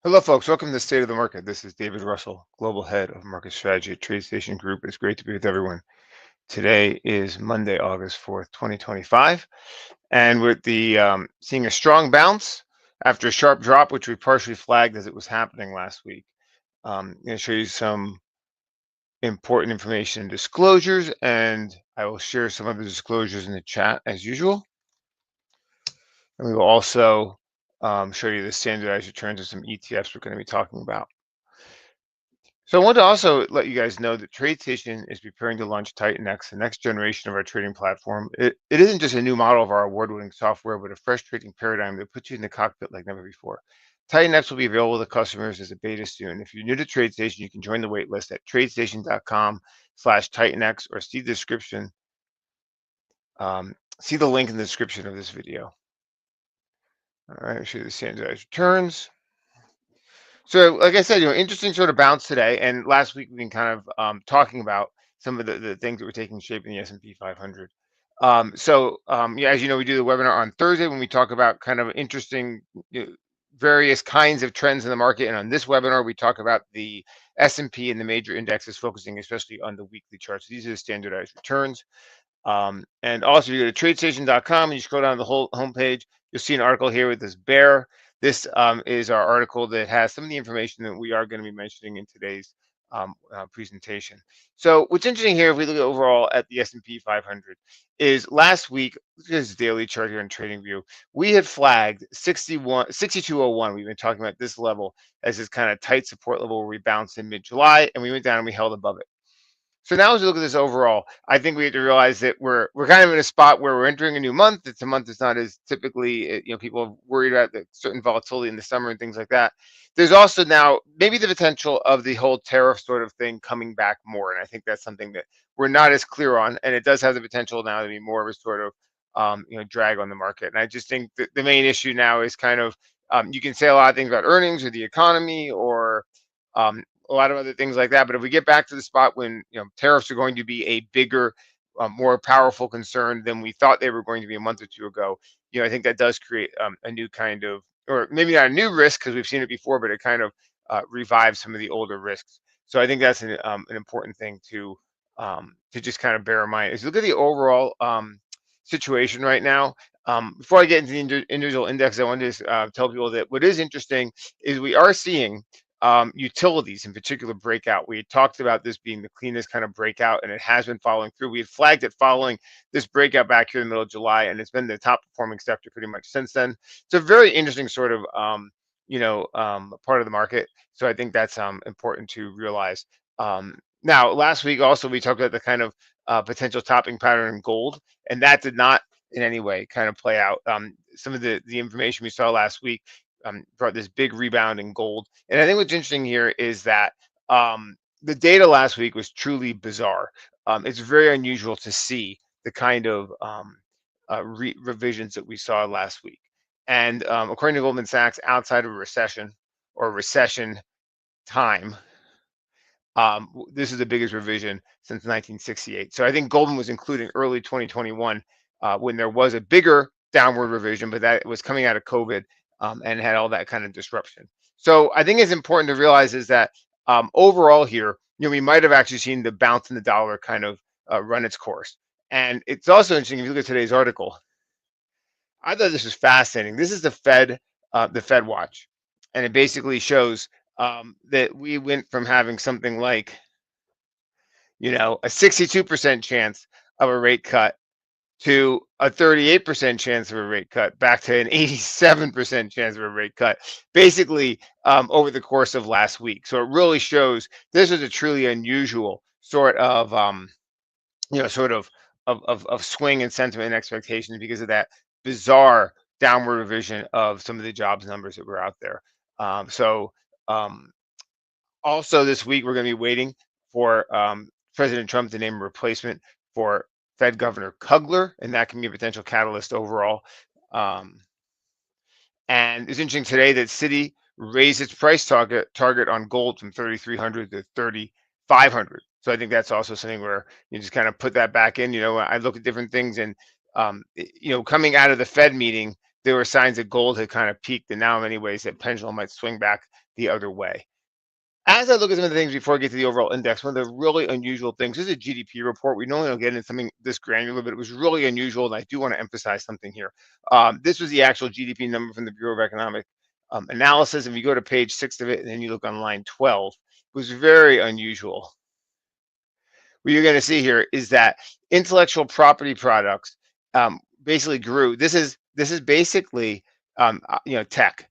Hello, folks. Welcome to the State of the Market. This is David Russell, Global Head of Market Strategy at TradeStation Group. It's great to be with everyone. Today is Monday, August 4th, 2025. And with the seeing a strong bounce after a sharp drop, which we partially flagged as it was happening last week. I'm going to show you some important information and disclosures, and I will share some of the disclosures in the chat as usual. And we will also show you the standardized returns of some ETFs we're going to be talking about. So I want to also let you guys know that TradeStation is preparing to launch Titan X, the next generation of our trading platform. It isn't just a new model of our award-winning software, but a fresh trading paradigm that puts you in the cockpit like never before. Titan X will be available to customers as a beta soon. If you're new to TradeStation, you can join the waitlist at tradestation.com/TitanX or see the description. See the link in the description of this video. All right, I'll show you the standardized returns. So, like I said, interesting sort of bounce today. And last week we've been kind of talking about some of the things that were taking shape in the S&P 500. Yeah, as you know, we do the webinar on Thursday when we talk about kind of interesting various kinds of trends in the market. And on this webinar, we talk about the S&P and the major indexes, focusing especially on the weekly charts. These are the standardized returns. And also, you go to tradestation.com and you scroll down the whole homepage, you'll see an article here with this bear. This is our article that has some of the information that we are going to be mentioning in today's presentation. So what's interesting here, if we look at overall at the S&P 500, is last week, look at this daily chart here in TradingView, we had flagged 6201. We've been talking about this level as this kind of tight support level where we bounced in mid-July, and we went down and we held above it. So now as we look at this overall, I think we have to realize that we're kind of in a spot where we're entering a new month. It's a month that's not as typically, people are worried about the certain volatility in the summer and things like that. There's also now maybe the potential of the whole tariff sort of thing coming back more. And I think that's something that we're not as clear on. And it does have the potential now to be more of a sort of, drag on the market. And I just think that the main issue now is kind of, you can say a lot of things about earnings or the economy or, a lot of other things like that. But if we get back to the spot when tariffs are going to be a bigger, more powerful concern than we thought they were going to be a month or two ago, I think that does create a new kind of, or maybe not a new risk because we've seen it before, but it kind of revives some of the older risks. So I think that's an important thing to just kind of bear in mind. As you look at the overall situation right now, before I get into the individual index, I wanted to tell people that what is interesting is we are seeing utilities in particular breakout. We had talked about this being the cleanest kind of breakout, and it has been following through. We had flagged it following this breakout back here in the middle of July, and it's been the top performing sector pretty much since then. It's a very interesting sort of part of the market. So I think that's important to realize. Now, last week also we talked about the kind of potential topping pattern in gold, and that did not in any way kind of play out. Some of the information we saw last week brought this big rebound in gold. And I think what's interesting here is that the data last week was truly bizarre. It's very unusual to see the kind of revisions that we saw last week. And according to Goldman Sachs, outside of a recession or recession time, this is the biggest revision since 1968. So I think Goldman was including early 2021 when there was a bigger downward revision, but that was coming out of COVID and had all that kind of disruption. So I think it's important to realize is that overall here, we might have actually seen the bounce in the dollar kind of run its course. And it's also interesting if you look at today's article. I thought this was fascinating. This is the Fed Watch, and it basically shows that we went from having something like, a 62% chance of a rate cut to a 38% chance of a rate cut, back to an 87% chance of a rate cut, basically over the course of last week. So it really shows this is a truly unusual sort of, swing in sentiment and expectations because of that bizarre downward revision of some of the jobs numbers that were out there. Also this week, we're going to be waiting for President Trump to name a replacement for Fed Governor Kugler, and that can be a potential catalyst overall. And it's interesting today that Citi raised its price target on gold from 3,300 to 3,500. So I think that's also something where you just kind of put that back in. I look at different things, and coming out of the Fed meeting, there were signs that gold had kind of peaked, and now in many ways that pendulum might swing back the other way. As I look at some of the things before I get to the overall index, one of the really unusual things this is a GDP report. We normally don't get into something this granular, but it was really unusual, and I do want to emphasize something here. This was the actual GDP number from the Bureau of Economic Analysis. If you go to page 6 of it, and then you look on line 12, it was very unusual. What you're going to see here is that intellectual property products basically grew. This is basically tech.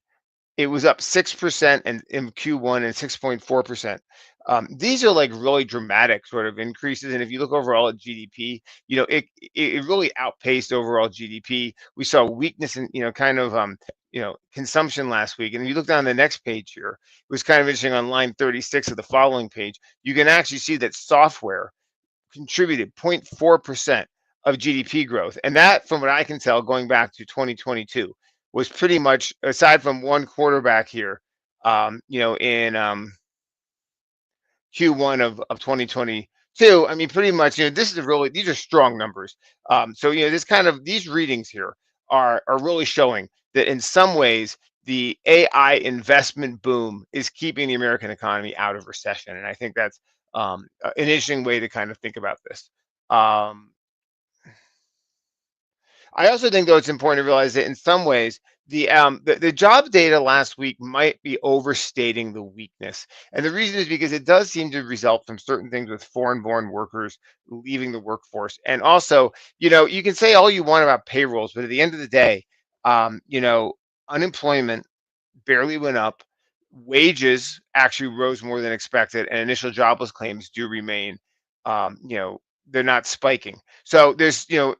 It was up 6% in Q1 and 6.4%. These are like really dramatic sort of increases. And if you look overall at GDP, it really outpaced overall GDP. We saw weakness in, kind of, consumption last week. And if you look down the next page here, it was kind of interesting on line 36 of the following page. You can actually see that software contributed 0.4% of GDP growth. And that, from what I can tell, going back to 2022, was pretty much, aside from one quarterback here, in Q1 of 2022. I mean, pretty much, this is these are strong numbers. So, these readings here are really showing that in some ways, the AI investment boom is keeping the American economy out of recession. And I think that's an interesting way to kind of think about this. Um, I also think, though, it's important to realize that in some ways, the job data last week might be overstating the weakness, and the reason is because it does seem to result from certain things with foreign-born workers leaving the workforce, and also, you can say all you want about payrolls, but at the end of the day, unemployment barely went up. Wages actually rose more than expected, and initial jobless claims do remain, um, you know, they're not spiking. So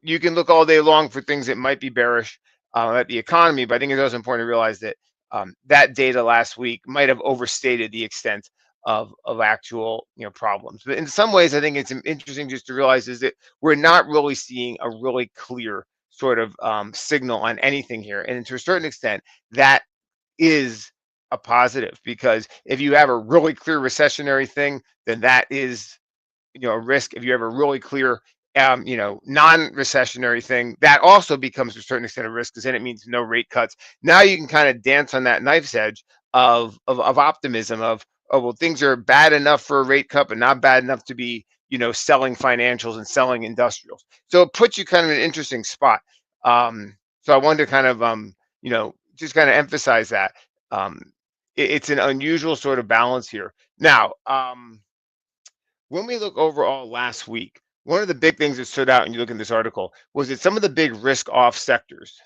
you can look all day long for things that might be bearish at the economy, but I think it's also important to realize that that data last week might have overstated the extent of actual problems. But in some ways, I think it's interesting just to realize is that we're not really seeing a really clear sort of signal on anything here, and to a certain extent, that is a positive because if you have a really clear recessionary thing, then that is a risk. If you have a really clear non-recessionary thing, that also becomes to a certain extent a risk because then it means no rate cuts. Now you can kind of dance on that knife's edge of optimism of, oh well, things are bad enough for a rate cut but not bad enough to be selling financials and selling industrials. So it puts you kind of in an interesting spot. So I wanted to kind of just kind of emphasize that it's an unusual sort of balance here. Now, when we look overall last week, one of the big things that stood out, and you look in this article, was that some of the big risk off sectors,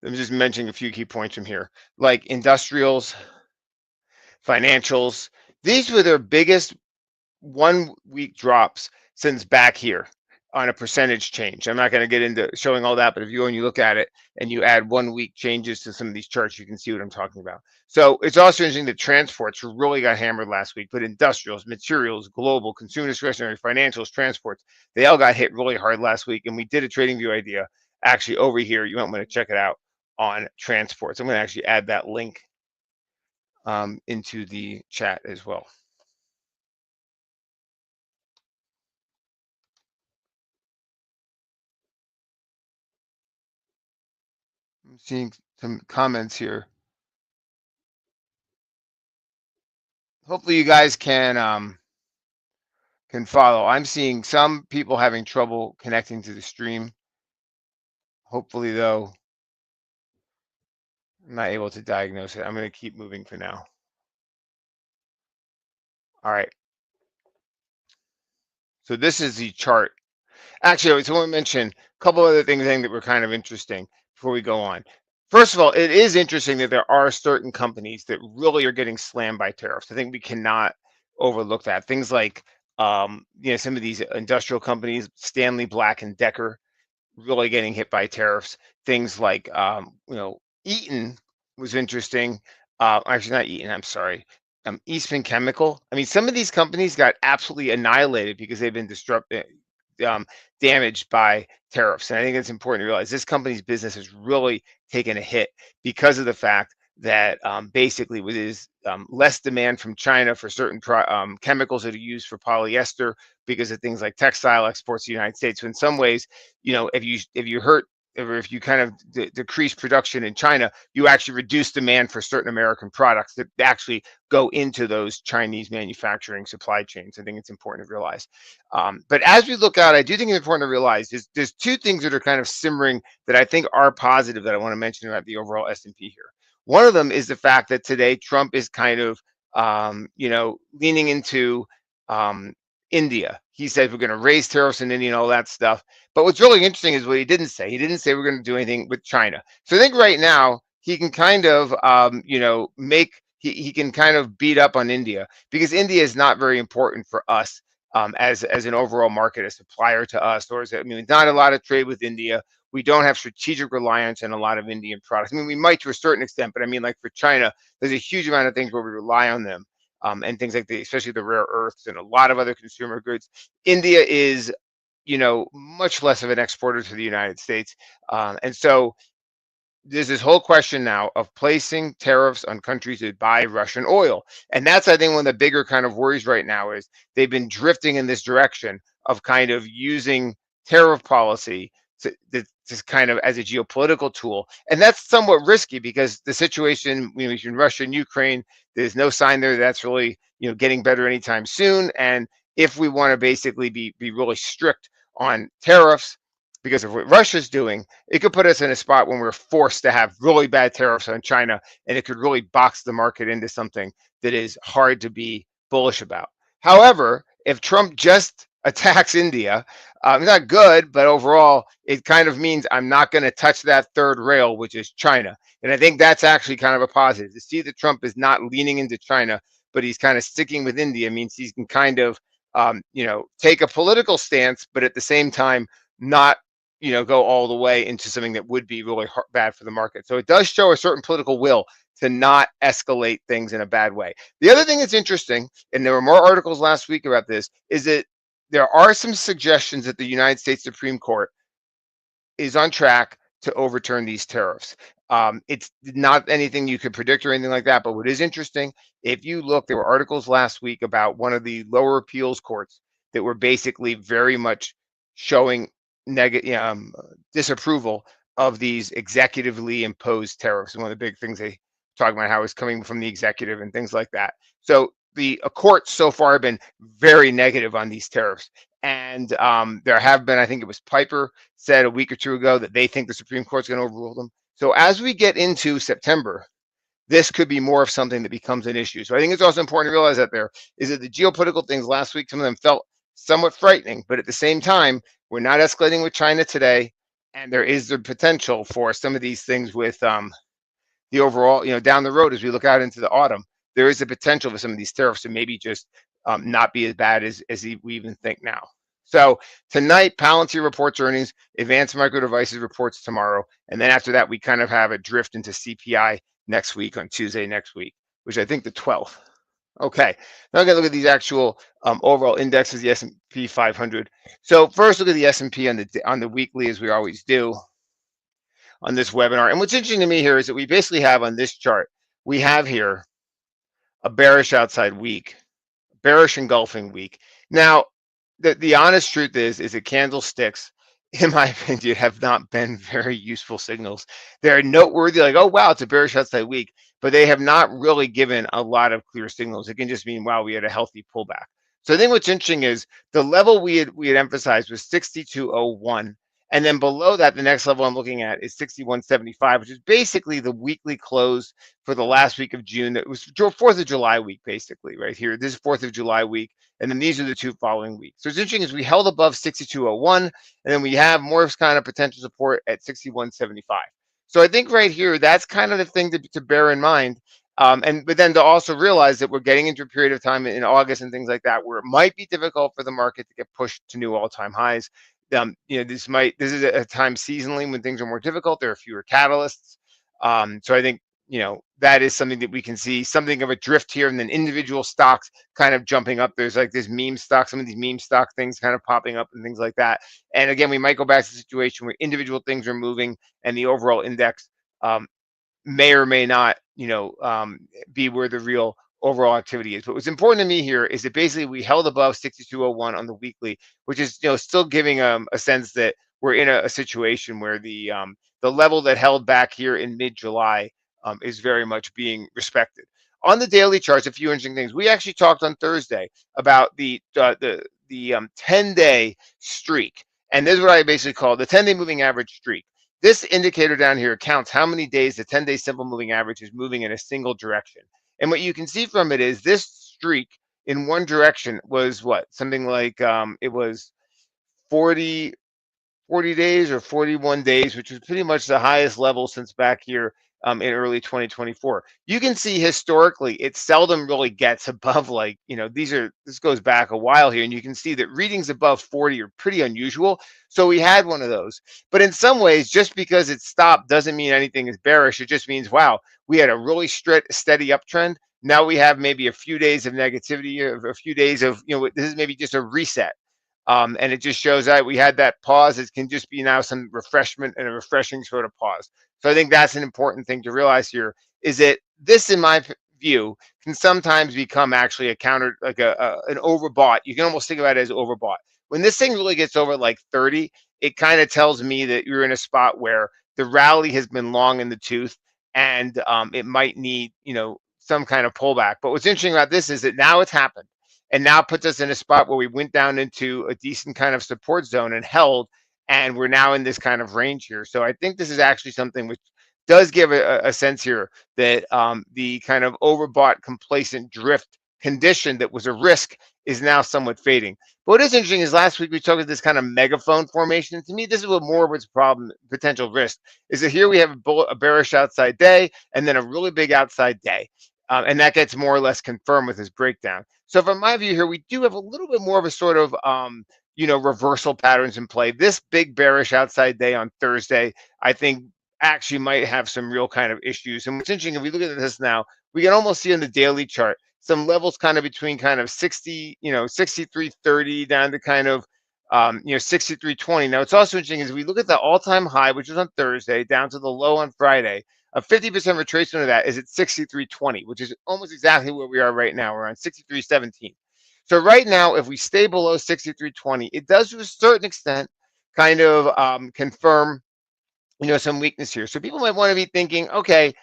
I'm just mentioning a few key points from here, like industrials, financials, these were their biggest 1 week drops since back here on a percentage change. I'm not going to get into showing all that, but if you go and you look at it and you add 1 week changes to some of these charts, you can see what I'm talking about. So it's also interesting that transports really got hammered last week, but industrials, materials, global, consumer discretionary, financials, transports, they all got hit really hard last week. And we did a trading view idea actually over here. You might want to check it out on transports. I'm going to actually add that link into the chat as well. I'm seeing some comments here. Hopefully you guys can follow. I'm seeing some people having trouble connecting to the stream. Hopefully though, I'm not able to diagnose it. I'm going to keep moving for now. All right. So this is the chart. Actually, I just want to mention a couple other things I think that were kind of interesting before we go on. First of all, it is interesting that there are certain companies that really are getting slammed by tariffs. I think we cannot overlook that. Things like some of these industrial companies, Stanley Black and Decker, really getting hit by tariffs. Things like Eaton was interesting. Actually, not Eaton. I'm sorry. Eastman Chemical. I mean, some of these companies got absolutely annihilated because they've been damaged by tariffs. And I think it's important to realize this company's business has really taken a hit because of the fact that basically with is less demand from China for certain chemicals that are used for polyester because of things like textile exports to the United States. So in some ways, if you hurt or if you kind of decrease production in China, you actually reduce demand for certain American products that actually go into those Chinese manufacturing supply chains. I think it's important to realize. But as we look out, I do think it's important to realize there's two things that are kind of simmering that I think are positive that I want to mention about the overall S&P here. One of them is the fact that today Trump is kind of leaning into um, India. He said we're going to raise tariffs in India and all that stuff. But what's really interesting is what he didn't say. He didn't say we're going to do anything with China. So I think right now he can kind of, he can kind of beat up on India because India is not very important for us as an overall market, a supplier to us, or I mean, not a lot of trade with India. We don't have strategic reliance on a lot of Indian products. I mean, we might to a certain extent, but I mean, like for China, there's a huge amount of things where we rely on them, and things like especially the rare earths and a lot of other consumer goods. India is, much less of an exporter to the United States, and so there's this whole question now of placing tariffs on countries that buy Russian oil. And that's, I think, one of the bigger kind of worries right now is they've been drifting in this direction of kind of using tariff policy to kind of as a geopolitical tool. And that's somewhat risky because the situation between Russia and Ukraine, there's no sign there that's really, getting better anytime soon. And if we want to basically be really strict on tariffs because of what Russia's doing, it could put us in a spot when we're forced to have really bad tariffs on China, and it could really box the market into something that is hard to be bullish about. However, if Trump just attacks India, not good, but overall, it kind of means I'm not going to touch that third rail, which is China. And I think that's actually kind of a positive. To see that Trump is not leaning into China, but he's kind of sticking with India means he can kind of, take a political stance, but at the same time, not go all the way into something that would be really bad for the market. So it does show a certain political will to not escalate things in a bad way. The other thing that's interesting, and there were more articles last week about this, is that there are some suggestions that the United States Supreme Court is on track to overturn these tariffs. It's not anything you could predict or anything like that, but what is interesting, if you look, there were articles last week about one of the lower appeals courts that were basically very much showing negative disapproval of these executively imposed tariffs. And one of the big things they talk about how it's coming from the executive and things like that. So the courts so far have been very negative on these tariffs. And there have been, I think it was Piper said a week or two ago that they think the Supreme Court's going to overrule them. So as we get into September, this could be more of something that becomes an issue. So I think it's also important to realize that there is that the geopolitical things last week, some of them felt somewhat frightening, but at the same time, we're not escalating with China today. And there is the potential for some of these things with the overall, down the road as we look out into the autumn, there is a potential for some of these tariffs to maybe just not be as bad as we even think now. So tonight, Palantir reports earnings, Advanced Micro Devices reports tomorrow, and then after that, we kind of have a drift into CPI next week on Tuesday next week, which I think the 12th. Okay, now I'm gonna look at these actual overall indexes, the S&P 500. So first, look at the S&P on the weekly, as we always do on this webinar. And what's interesting to me here is that we basically have on this chart, we have here a bearish outside week, bearish engulfing week. Now, the honest truth is that candlesticks, in my opinion, have not been very useful signals. They're noteworthy, like, oh, wow, it's a bearish outside week, but they have not really given a lot of clear signals. It can just mean, wow, we had a healthy pullback. So I think what's interesting is the level we had emphasized was 62.01. And then below that, the next level I'm looking at is 61.75, which is basically the weekly close for the last week of June. That was 4th of July week, basically, right here. This is 4th of July week. And then these are the two following weeks. So it's interesting is we held above 62.01, and then we have more kind of potential support at 61.75. So I think right here, that's kind of the thing to bear in mind. But then to also realize that we're getting into a period of time in August and things like that where it might be difficult for the market to get pushed to new all-time highs. This is a time seasonally when things are more difficult. There are fewer catalysts. So I think, that is something that we can see something of a drift here, and then individual stocks kind of jumping up. There's like this meme stock, some of these meme stock things kind of popping up and things like that. And again, we might go back to the situation where individual things are moving and the overall index may or may not, be where the real overall activity is. But what's important to me here is that basically we held above 62.01 on the weekly, which is, still giving a sense that we're in a situation where the level that held back here in mid-July is very much being respected. On the daily charts, a few interesting things. We actually talked on Thursday about the 10-day streak, and this is what I basically call the 10-day moving average streak. This indicator down here counts how many days the 10-day simple moving average is moving in a single direction. And what you can see from it is this streak in one direction was what? Something like it was 40 40 days or 41 days, which was pretty much the highest level since back here in early 2024. You can see historically, it seldom really gets above like, this goes back a while here, and you can see that readings above 40 are pretty unusual. So we had one of those. But in some ways, just because it stopped doesn't mean anything is bearish. It just means, wow, we had a really steady uptrend. Now we have maybe a few days of negativity, a few days of, this is maybe just a reset. And it just shows that we had that pause. It can just be now some refreshment and a refreshing sort of pause. So I think that's an important thing to realize here is that this, in my view, can sometimes become actually a counter, like an overbought. You can almost think about it as overbought. When this thing really gets over like 30, it kind of tells me that you're in a spot where the rally has been long in the tooth and it might need, some kind of pullback. But what's interesting about this is that now it's happened and now puts us in a spot where we went down into a decent kind of support zone and held, and we're now in this kind of range here. So I think this is actually something which does give a sense here that the kind of overbought complacent drift condition that was a risk is now somewhat fading. But what is interesting is last week we talked about this kind of megaphone formation. To me, this is what more of its problem, potential risk, is that here we have a bearish outside day and then a really big outside day. And that gets more or less confirmed with his breakdown. So from my view here, we do have a little bit more of a sort of, reversal patterns in play. This big bearish outside day on Thursday, I think actually might have some real kind of issues. And what's interesting, if we look at this now, we can almost see on the daily chart, some levels kind of between kind of 60, 63.30 down to kind of, 63.20. Now, it's also interesting is we look at the all-time high, which is on Thursday, down to the low on Friday. A 50% retracement of that is at 63.20, which is almost exactly where we are right now. We're on 63.17. So right now, if we stay below 63.20, it does to a certain extent kind of confirm, some weakness here. So people might want to be thinking, okay,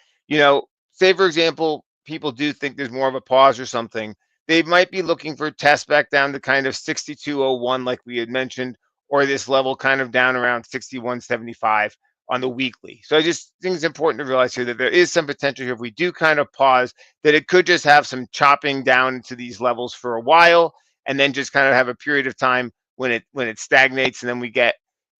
say for example, people do think there's more of a pause or something. They might be looking for a test back down to kind of 62.01, like we had mentioned, or this level kind of down around 61.75 on the weekly. So I just think it's important to realize here that there is some potential here. If we do kind of pause, that it could just have some chopping down to these levels for a while, and then just kind of have a period of time when it stagnates, and then we get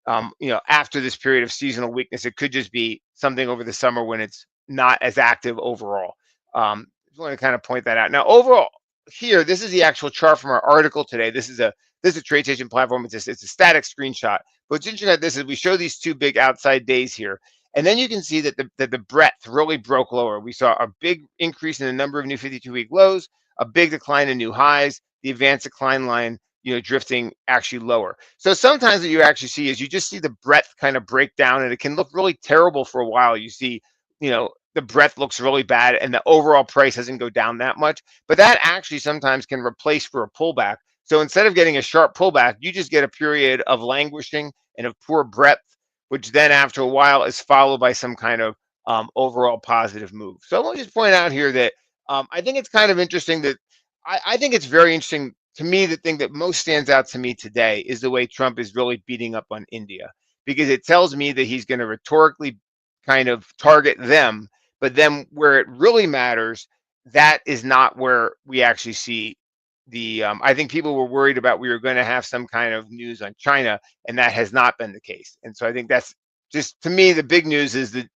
after this period of seasonal weakness, it could just be something over the summer when it's not as active overall. Just want to kind of point that out. Now, overall, here, this is the actual chart from our article today. This is a TradeStation platform. It's a static screenshot. But what's interesting about this is we show these two big outside days here, and then you can see that the breadth really broke lower. We saw a big increase in the number of new 52-week lows, a big decline in new highs, the advanced decline line, drifting actually lower. So sometimes what you actually see is you just see the breadth kind of break down, and it can look really terrible for a while. You see, the breadth looks really bad, and the overall price doesn't go down that much. But that actually sometimes can replace for a pullback. So instead of getting a sharp pullback, you just get a period of languishing and of poor breadth, which then after a while is followed by some kind of overall positive move. So I want to just point out here that I think it's kind of interesting that I think it's very interesting to me. The thing that most stands out to me today is the way Trump is really beating up on India, because it tells me that he's going to rhetorically kind of target them, but then where it really matters, that is not where we actually see the I think people were worried about we were going to have some kind of news on China, and that has not been the case. And so I think that's just, to me, the big news is the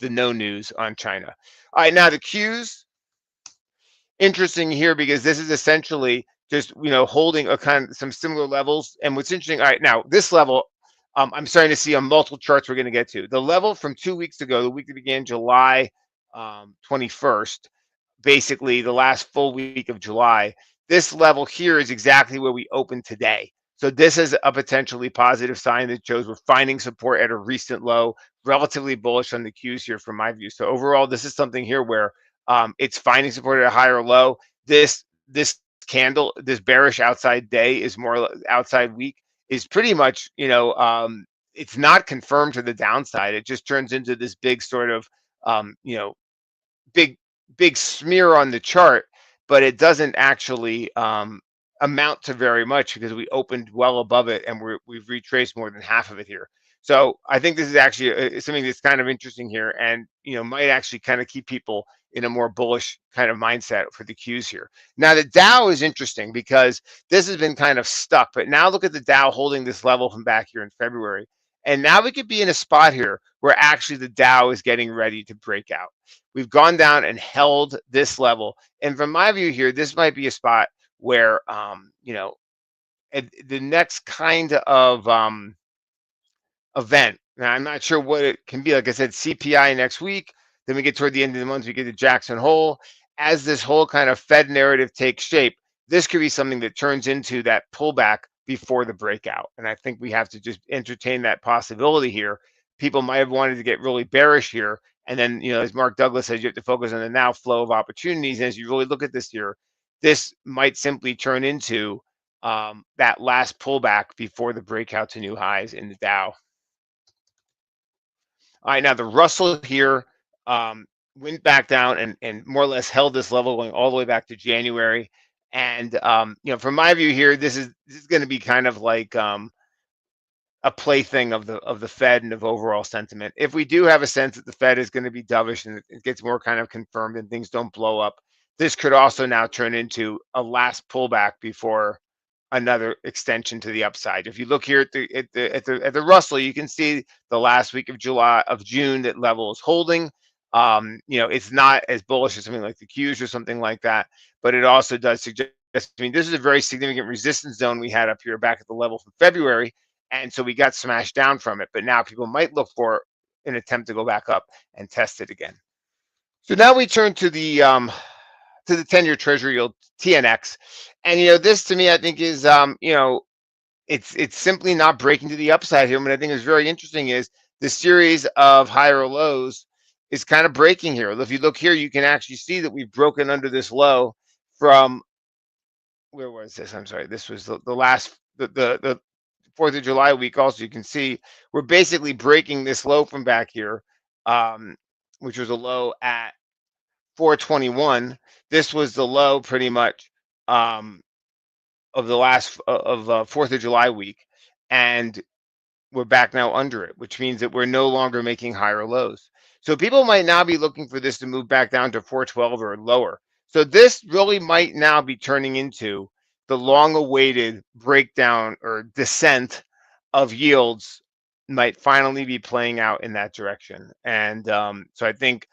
no news on China. All right, now the Qs, interesting here because this is essentially just holding a kind of some similar levels. And what's interesting, all right, now this level, I'm starting to see on multiple charts we're going to get to. The level from 2 weeks ago, the week that began July 21st, basically the last full week of July, this level here is exactly where we opened today. So this is a potentially positive sign that shows we're finding support at a recent low, relatively bullish on the Qs here from my view. So overall, this is something here where it's finding support at a higher low. This candle, this bearish outside day is more outside week is pretty much, it's not confirmed to the downside. It just turns into this big sort of you know, big big smear on the chart, but it doesn't actually amount to very much because we opened well above it and we've retraced more than half of it here. So I think this is actually something that's kind of interesting here, and might actually kind of keep people in a more bullish kind of mindset for the cues here. Now the Dow is interesting because this has been kind of stuck, but now look at the Dow holding this level from back here in February, and now we could be in a spot here where actually the Dow is getting ready to break out. We've gone down and held this level. And from my view here, this might be a spot where, the next kind of event. Now, I'm not sure what it can be. Like I said, CPI next week. Then we get toward the end of the month, we get to Jackson Hole. As this whole kind of Fed narrative takes shape, this could be something that turns into that pullback before the breakout. And I think we have to just entertain that possibility here. People might have wanted to get really bearish here. And then, as Mark Douglas says, you have to focus on the now flow of opportunities. And as you really look at this here, this might simply turn into that last pullback before the breakout to new highs in the Dow. All right, now the Russell here went back down and more or less held this level going all the way back to January. And from my view here, this is going to be kind of like a plaything of the Fed and of overall sentiment. If we do have a sense that the Fed is going to be dovish and it gets more kind of confirmed and things don't blow up, this could also now turn into a last pullback before another extension to the upside. If you look here at the Russell, you can see the last week of June that level is holding. It's not as bullish as something like the Qs or something like that, but it also does suggest. I mean, this is a very significant resistance zone we had up here back at the level from February, and so we got smashed down from it. But now people might look for an attempt to go back up and test it again. So now we turn to the 10-year Treasury yield TNX, and this to me I think is it's simply not breaking to the upside here. What I think is very interesting is the series of higher lows is kind of breaking here. If you look here, you can actually see that we've broken under this low from where was this? I'm sorry, this was the last the 4th of July week. Also, you can see we're basically breaking this low from back here, um, which was a low at 421. This was the low pretty much um, of the last of 4th of July week, and we're back now under it, which means that we're no longer making higher lows. So people might now be looking for this to move back down to 412 or lower. So this really might now be turning into the long-awaited breakdown or descent of yields might finally be playing out in that direction. And so I think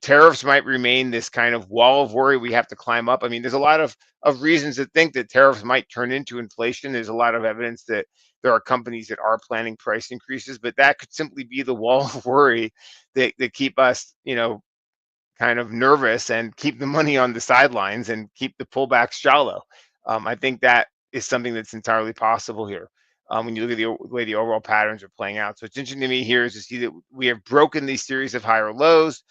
tariffs might remain this kind of wall of worry we have to climb up. I mean, there's a lot of reasons to think that tariffs might turn into inflation. There's a lot of evidence that there are companies that are planning price increases, but that could simply be the wall of worry that keep us, kind of nervous and keep the money on the sidelines and keep the pullbacks shallow. I think that is something that's entirely possible here when you look at the way the overall patterns are playing out. So it's interesting to me here is to see that we have broken these series of higher lows,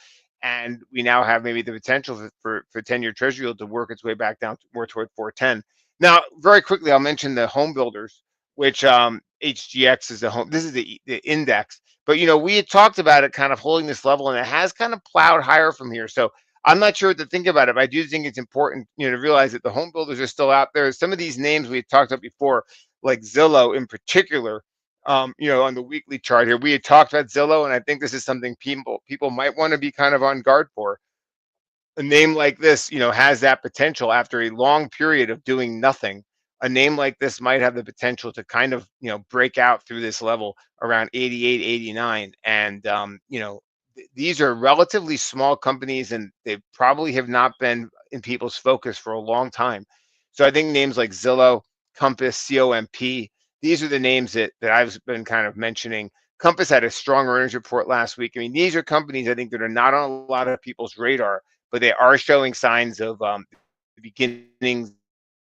and we now have maybe the potential for 10-year Treasury yield to work its way back down more toward 410. Now, very quickly, I'll mention the home builders, which HGX is the home. This is the index, but we had talked about it kind of holding this level, and it has kind of plowed higher from here. So I'm not sure what to think about it, but I do think it's important, to realize that the home builders are still out there. Some of these names we had talked about before, like Zillow in particular, on the weekly chart here, we had talked about Zillow, and I think this is something people might want to be kind of on guard for. A name like this, has that potential after a long period of doing nothing. A name like this might have the potential to kind of, break out through this level around 88, 89. And, these are relatively small companies and they probably have not been in people's focus for a long time. So I think names like Zillow, Compass, COMP, these are the names that I've been kind of mentioning. Compass had a strong earnings report last week. I mean, these are companies I think that are not on a lot of people's radar, but they are showing signs of the beginnings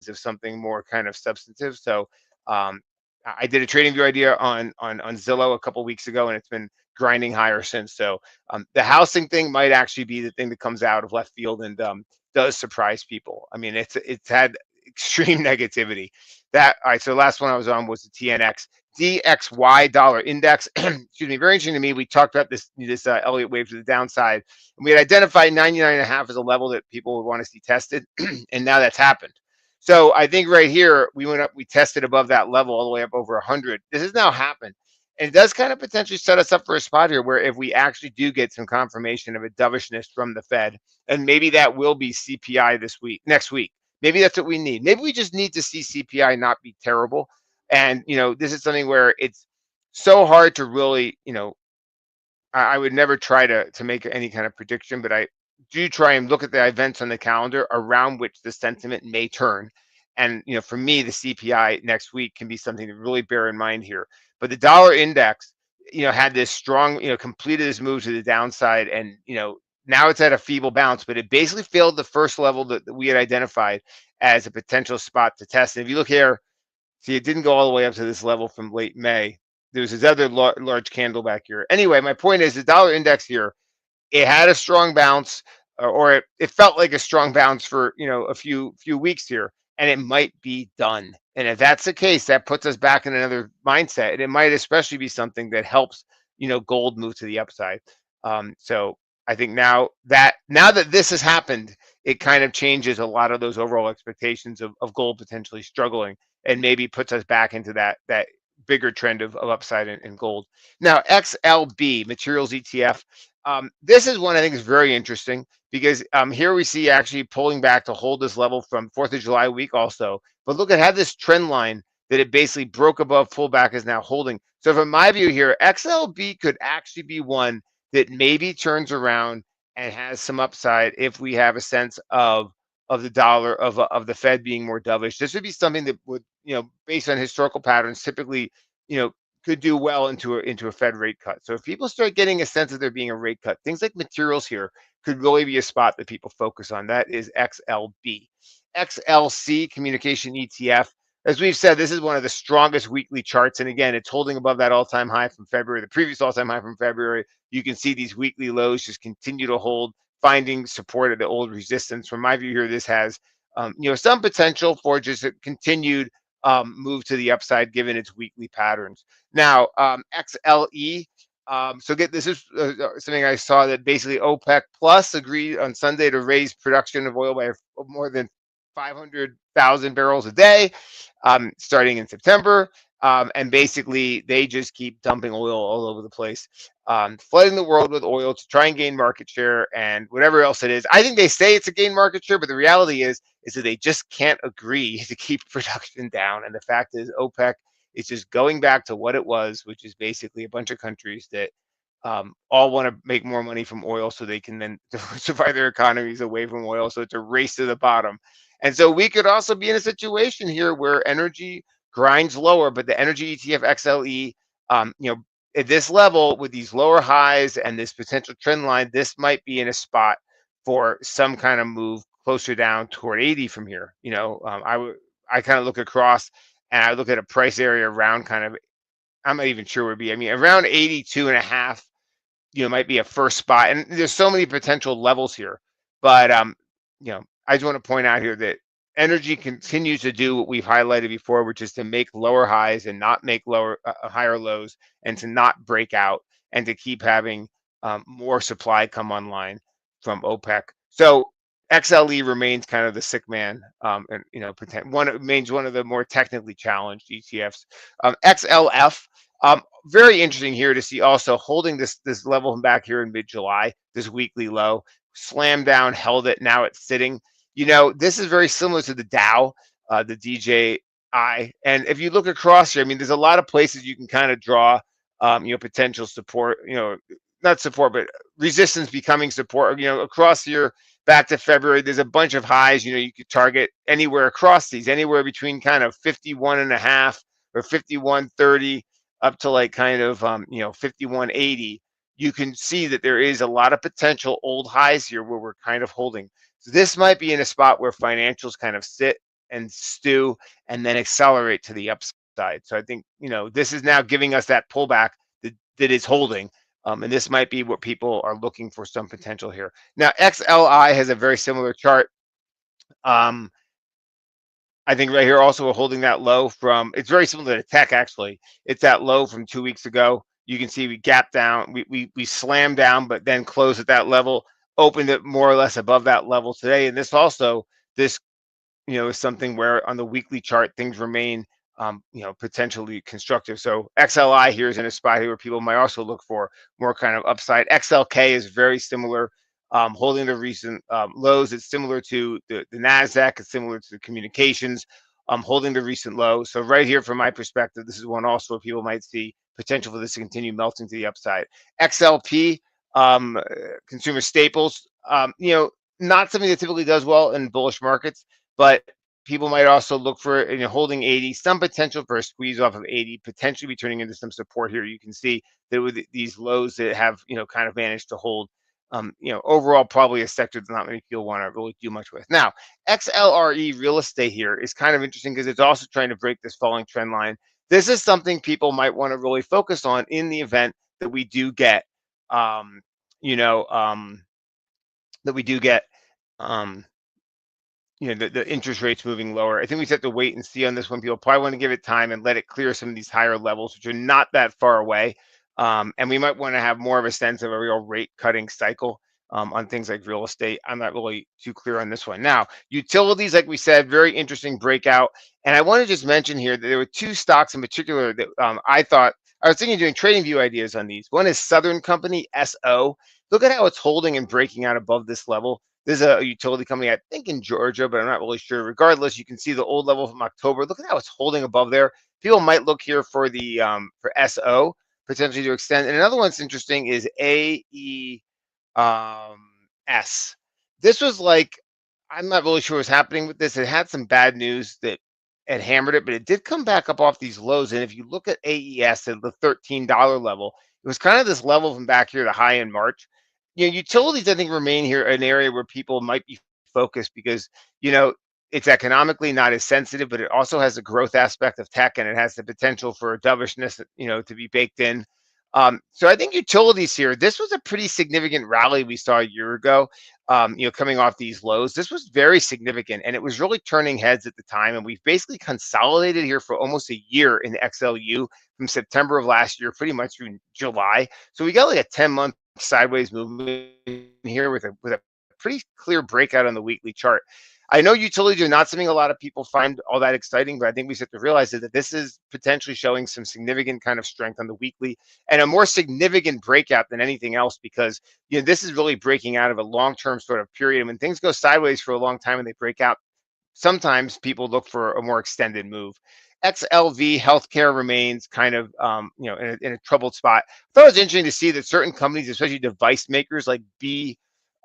of something more kind of substantive. So um, I did a trading view idea on Zillow a couple weeks ago, and it's been grinding higher since. So the housing thing might actually be the thing that comes out of left field and does surprise people. I mean, it's had extreme negativity. All right. So the last one I was on was the TNX. DXY dollar index. Excuse me. Very interesting to me. We talked about this Elliott wave to the downside, and we had identified 99.5 as a level that people would want to see tested, and now that's happened. So I think right here we went up, we tested above that level all the way up over 100. This has now happened. And it does kind of potentially set us up for a spot here where if we actually do get some confirmation of a dovishness from the Fed, and maybe that will be CPI next week. Maybe that's what we need. Maybe we just need to see CPI not be terrible. And, this is something where it's so hard to really, I would never try to make any kind of prediction, but I do try and look at the events on the calendar around which the sentiment may turn. And for me, the CPI next week can be something to really bear in mind here. But the dollar index, had this strong, completed this move to the downside, and now it's at a feeble bounce, but it basically failed the first level that we had identified as a potential spot to test. And if you look here, see, it didn't go all the way up to this level from late May. There's this other large candle back here. Anyway, my point is the dollar index here, it had a strong bounce, or it felt like a strong bounce for a few weeks here, and it might be done. And if that's the case, that puts us back in another mindset, and it might especially be something that helps gold move to the upside. So I think now that this has happened, it kind of changes a lot of those overall expectations of gold potentially struggling, and maybe puts us back into that bigger trend of upside in gold. Now, XLB materials ETF. This is one I think is very interesting because here we see actually pulling back to hold this level from 4th of July week also. But look, it had this trend line that it basically broke above, pullback is now holding. So from my view here, XLB could actually be one that maybe turns around and has some upside if we have a sense of the dollar of the Fed being more dovish. This would be something that would, based on historical patterns, typically, you know, could do well into a Fed rate cut. So if people start getting a sense of there being a rate cut, things like materials here could really be a spot that people focus on. That is XLB. XLC communication ETF. As we've said, this is one of the strongest weekly charts. And again, it's holding above that all-time high from February, the previous all-time high from February. You can see these weekly lows just continue to hold, finding support at the old resistance. From my view here, this has some potential for just a continued move to the upside given its weekly patterns. Now, XLE. This is something I saw that basically OPEC Plus agreed on Sunday to raise production of oil by more than 500,000 barrels a day, starting in September. And basically, they just keep dumping oil all over the place, flooding the world with oil to try and gain market share and whatever else it is. I think they say it's a gain market share, but the reality is that they just can't agree to keep production down. And the fact is, OPEC is just going back to what it was, which is basically a bunch of countries that all want to make more money from oil so they can then diversify their economies away from oil. So it's a race to the bottom. And so we could also be in a situation here where energy grinds lower, but the energy ETF XLE, at this level with these lower highs and this potential trend line, this might be in a spot for some kind of move closer down toward 80 from here. I kind of look across and I look at a price area around kind of, I'm not even sure where it'd be. I mean, around 82 and a half, might be a first spot. And there's so many potential levels here. But I just want to point out here that energy continues to do what we've highlighted before, which is to make lower highs and not make higher lows, and to not break out, and to keep having more supply come online from OPEC. So XLE remains kind of the sick man, and remains one of the more technically challenged ETFs. XLF. Very interesting here to see also holding this level from back here in mid-July, this weekly low, slammed down, held it. Now it's sitting. This is very similar to the Dow, the DJI. And if you look across here, I mean, there's a lot of places you can kind of draw, potential support, not support, but resistance becoming support, across here back to February. There's a bunch of highs, you could target anywhere across these, anywhere between kind of 51 and a half or 51.30 up to like kind of, 51.80. You can see that there is a lot of potential old highs here where we're kind of holding. So this might be in a spot where financials kind of sit and stew and then accelerate to the upside. So I think, this is now giving us that pullback that is holding. And this might be what people are looking for, some potential here. Now, XLI has a very similar chart. I think right here also we're holding that low from, it's very similar to tech actually. It's that low from 2 weeks ago. You can see we gap down, we slammed down, but then closed at that level, opened it more or less above that level today. And this also, this is something where on the weekly chart things remain potentially constructive. So XLI here is in a spot here where people might also look for more kind of upside. XLK is very similar, holding the recent lows. It's similar to the Nasdaq. It's similar to the communications, holding the recent lows. So right here, from my perspective, this is one also where people might see potential for this to continue melting to the upside. XLP, consumer staples, not something that typically does well in bullish markets, but people might also look for, holding 80, some potential for a squeeze off of 80, potentially be turning into some support here. You can see that with these lows that have, kind of managed to hold, overall, probably a sector that not many people want to really do much with. Now, XLRE real estate here is kind of interesting because it's also trying to break this falling trend line. This is something people might want to really focus on in the event that we do get, um, you know, um, that we do get, um, the interest rates moving lower. I think we just have to wait and see on this one. People probably want to give it time and let it clear some of these higher levels, which are not that far away. And we might want to have more of a sense of a real rate cutting cycle on things like real estate. I'm not really too clear on this one. Now, utilities, like we said, very interesting breakout. And I want to just mention here that there were two stocks in particular that I thought, I was thinking of doing trading view ideas on these. One is Southern Company, SO. Look at how it's holding and breaking out above this level. This is a utility company, I think in Georgia, but I'm not really sure. Regardless, you can see the old level from October. Look at how it's holding above there. People might look here for the for SO potentially to extend. And another one's interesting is AE um, S. This was like, I'm not really sure what's happening with this. It had some bad news that had hammered it, but it did come back up off these lows. And if you look at AES at the $13 level, it was kind of this level from back here, the high in March. Utilities, I think, remain here an area where people might be focused because, you know, it's economically not as sensitive, but it also has a growth aspect of tech and it has the potential for dovishness, to be baked in. So I think utilities here, this was a pretty significant rally we saw a year ago, coming off these lows. This was very significant and it was really turning heads at the time. And we've basically consolidated here for almost a year in the XLU from September of last year, pretty much through July. So we got like a 10-month sideways movement here with a pretty clear breakout on the weekly chart. I know utilities are not something a lot of people find all that exciting, but I think we have to realize that this is potentially showing some significant kind of strength on the weekly and a more significant breakout than anything else because this is really breaking out of a long-term sort of period. And when things go sideways for a long time and they break out, sometimes people look for a more extended move. XLV healthcare remains kind of in a troubled spot. I thought it was interesting to see that certain companies, especially device makers like it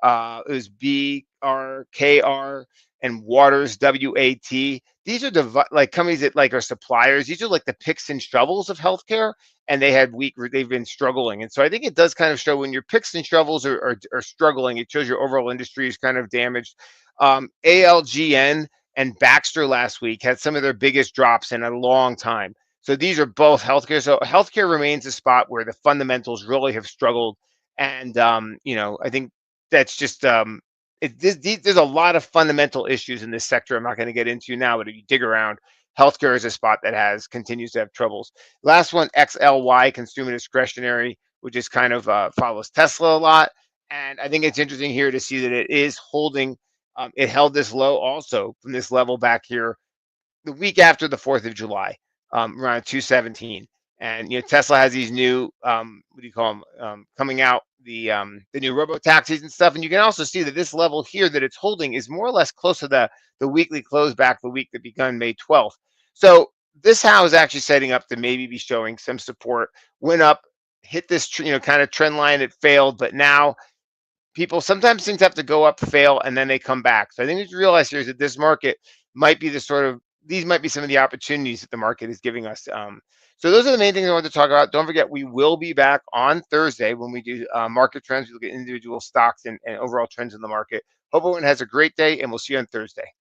was BRKR and Waters WAT. These are like companies that like are suppliers. These are like the picks and shovels of healthcare, and they've been struggling. And so I think it does kind of show when your picks and shovels are struggling, it shows your overall industry is kind of damaged. ALGN and Baxter last week had some of their biggest drops in a long time. So these are both healthcare. So healthcare remains a spot where the fundamentals really have struggled. And, I think that's just, there's a lot of fundamental issues in this sector. I'm not going to get into now, but if you dig around, healthcare is a spot that continues to have troubles. Last one, XLY, consumer discretionary, which is kind of follows Tesla a lot. And I think it's interesting here to see that it is holding. It held this low also from this level back here the week after the 4th of July, around 217. And Tesla has these new what do you call them coming out, the new robo taxis and stuff. And you can also see that this level here that it's holding is more or less close to the weekly close back the week that begun May 12th. So this house is actually setting up to maybe be showing some support. Went up, hit this kind of trend line. It failed, but now people sometimes things have to go up, fail, and then they come back. So I think what you realize here is that this market might be these might be some of the opportunities that the market is giving us. So those are the main things I wanted to talk about. Don't forget, we will be back on Thursday when we do market trends. We look at individual stocks and overall trends in the market. Hope everyone has a great day, and we'll see you on Thursday.